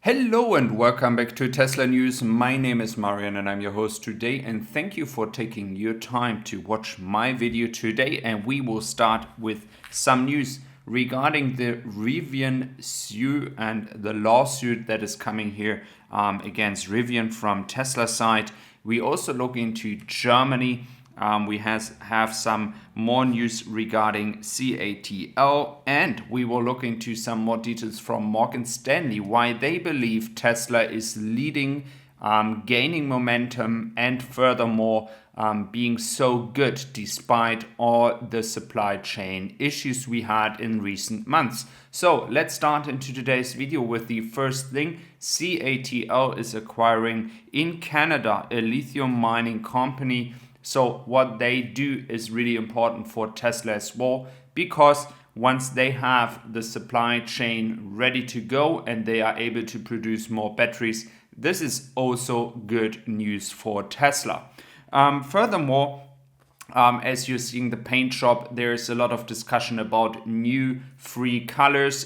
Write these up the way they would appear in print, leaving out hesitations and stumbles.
Hello and welcome back to Teslanews. My name is Marian and I'm your host today, and thank you for taking your time to watch my video today. And we will start with some news regarding the Rivian suit and the lawsuit that is coming here against Rivian from Tesla side. We also look into Germany. We have some more news regarding CATL, and we will look into some more details from Morgan Stanley, why they believe Tesla is leading, gaining momentum, and furthermore being so good despite all the supply chain issues we had in recent months. So let's start into today's video with the first thing. CATL is acquiring in Canada a lithium mining company. So what they do is really important for Tesla as well, because once they have the supply chain ready to go and they are able to produce more batteries, this is also good news for Tesla. Furthermore, as you're seeing the paint shop, there's a lot of discussion about new free colors.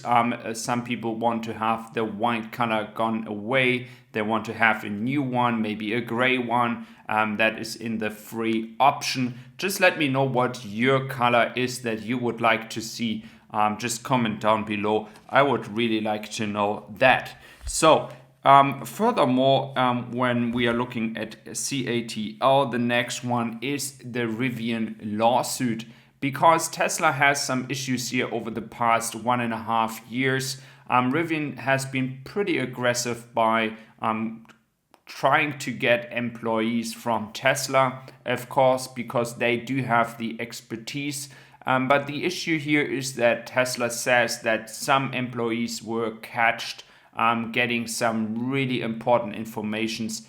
Some people want to have the white color gone away. They want to have a new one, maybe a gray one that is in the free option. Just let me know what your color is that you would like to see. Just comment down below. I would really like to know that. So, furthermore, when we are looking at CATL, the next one is the Rivian lawsuit, because Tesla has some issues here over the past 1.5 years. Rivian has been pretty aggressive by trying to get employees from Tesla, of course, because they do have the expertise. But the issue here is that Tesla says that some employees were catched getting some really important informations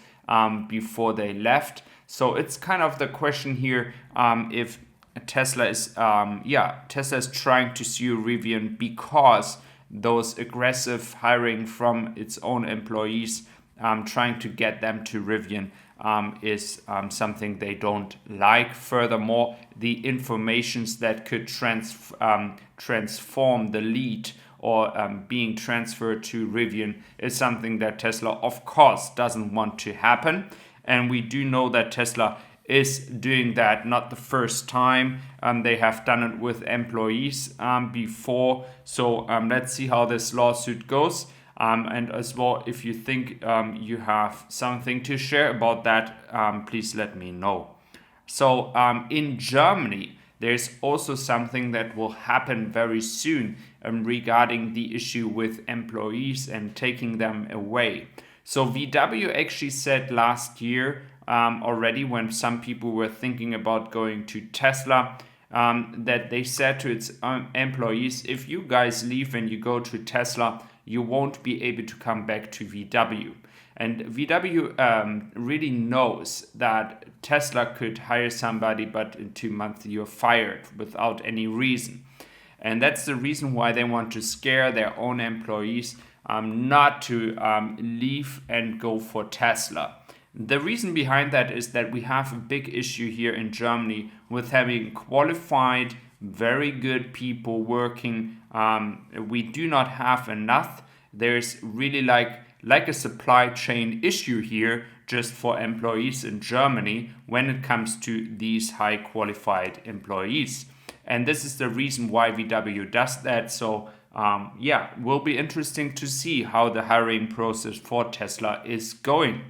before they left. So it's kind of the question here if Tesla is trying to sue Rivian because those aggressive hiring from its own employees, trying to get them to Rivian is something they don't like. Furthermore, the informations that could transform the lead or being transferred to Rivian is something that Tesla, of course, doesn't want to happen. And we do know that Tesla is doing that not the first time. They have done it with employees before. So let's see how this lawsuit goes. And as well, if you think you have something to share about that, please let me know. So in Germany, there's also something that will happen very soon regarding the issue with employees and taking them away. So VW actually said last year already, when some people were thinking about going to Tesla, that they said to its employees, if you guys leave and you go to Tesla, you won't be able to come back to VW. And VW really knows that Tesla could hire somebody, but in 2 months you're fired without any reason. And that's the reason why they want to scare their own employees not to leave and go for Tesla. The reason behind that is that we have a big issue here in Germany with having qualified, very good people working. We do not have enough. There's really like a supply chain issue here just for employees in Germany when it comes to these high qualified employees. And this is the reason why VW does that. So will be interesting to see how the hiring process for Tesla is going.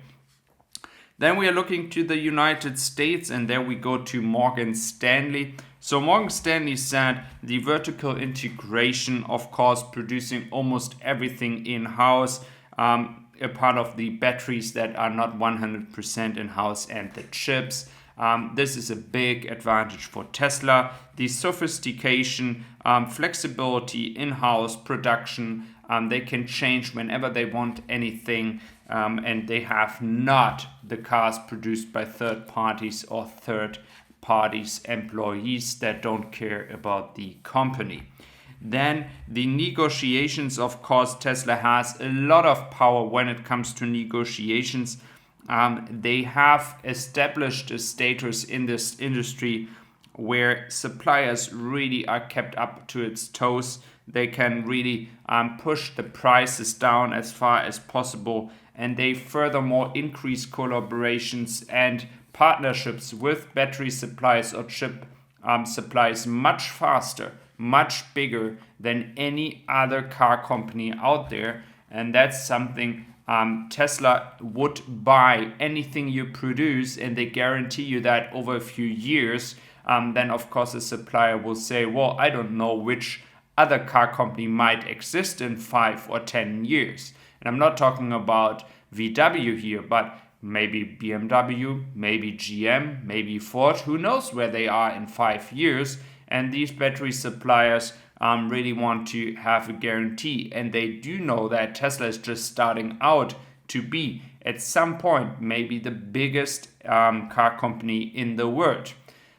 Then we are looking to the United States, and there we go to Morgan Stanley. So Morgan Stanley said the vertical integration, of course, producing almost everything in-house, a part of the batteries that are not 100% in-house and the chips. This is a big advantage for Tesla. The sophistication, flexibility, in-house production, they can change whenever they want anything, and they have not the cars produced by third parties or third parties employees that don't care about the company. Then the negotiations, of course, Tesla has a lot of power when it comes to negotiations. They have established a status in this industry where suppliers really are kept up to its toes. they can really push the prices down as far as possible, and they furthermore increase collaborations and partnerships with battery suppliers or chip supplies much faster, much bigger than any other car company out there. And that's something Tesla would buy anything you produce, and they guarantee you that over a few years. Then of course a supplier will say, well, I don't know which other car company might exist in 5 or 10 years. And I'm not talking about VW here, but maybe BMW, maybe GM, maybe Ford, who knows where they are in 5 years. And these battery suppliers really want to have a guarantee. And they do know that Tesla is just starting out to be, at some point, maybe the biggest car company in the world.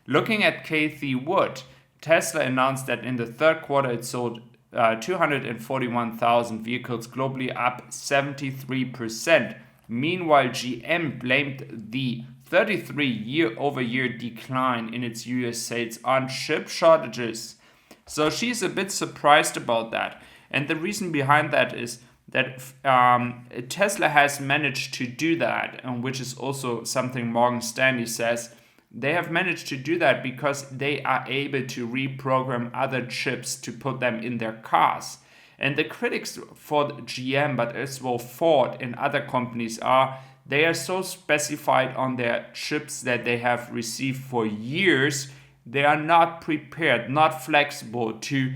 Looking at Cathie Wood, Tesla announced that in the third quarter it sold 241,000 vehicles globally, up 73%. Meanwhile, GM blamed the 33 year-over-year decline in its US sales on chip shortages. So she's a bit surprised about that. And the reason behind that is that Tesla has managed to do that, which is also something Morgan Stanley says. They have managed to do that because they are able to reprogram other chips to put them in their cars. And the critics for GM, but as well Ford and other companies they are so specified on their chips that they have received for years. They are not prepared, not flexible to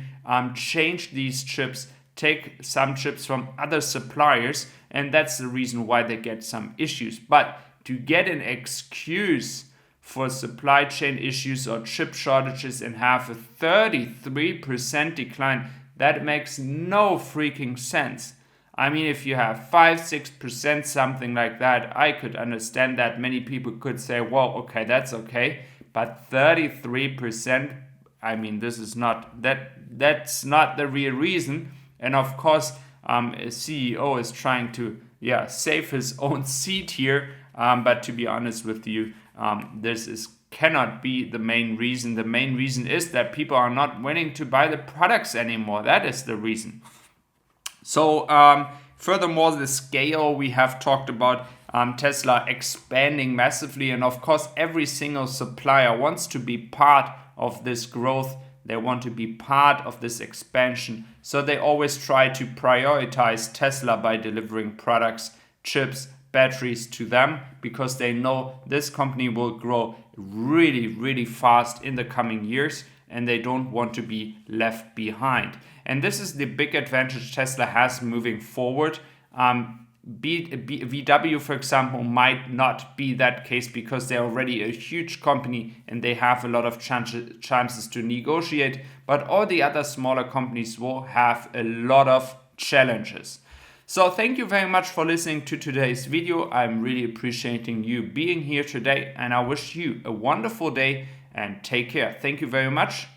change these chips, take some chips from other suppliers, and that's the reason why they get some issues. But to get an excuse for supply chain issues or chip shortages and have a 33% decline, that makes no freaking sense. I mean, if you have 5-6%, something like that, I could understand that. Many people could say, well, okay, that's okay. But 33%, I mean, this is not, that's not the real reason. And of course, a CEO is trying to, save his own seat here. But to be honest with you, this cannot be the main reason. The main reason is that people are not willing to buy the products anymore. That is the reason. So furthermore, the scale we have talked about, Tesla expanding massively, and of course every single supplier wants to be part of this growth. They want to be part of this expansion. So they always try to prioritize Tesla by delivering products, chips, batteries to them, because they know this company will grow really, really fast in the coming years, and they don't want to be left behind. And this is the big advantage Tesla has moving forward. VW, for example, might not be that case because they're already a huge company and they have a lot of chances to negotiate, but all the other smaller companies will have a lot of challenges. So thank you very much for listening to today's video. I'm really appreciating you being here today, and I wish you a wonderful day and take care. Thank you very much.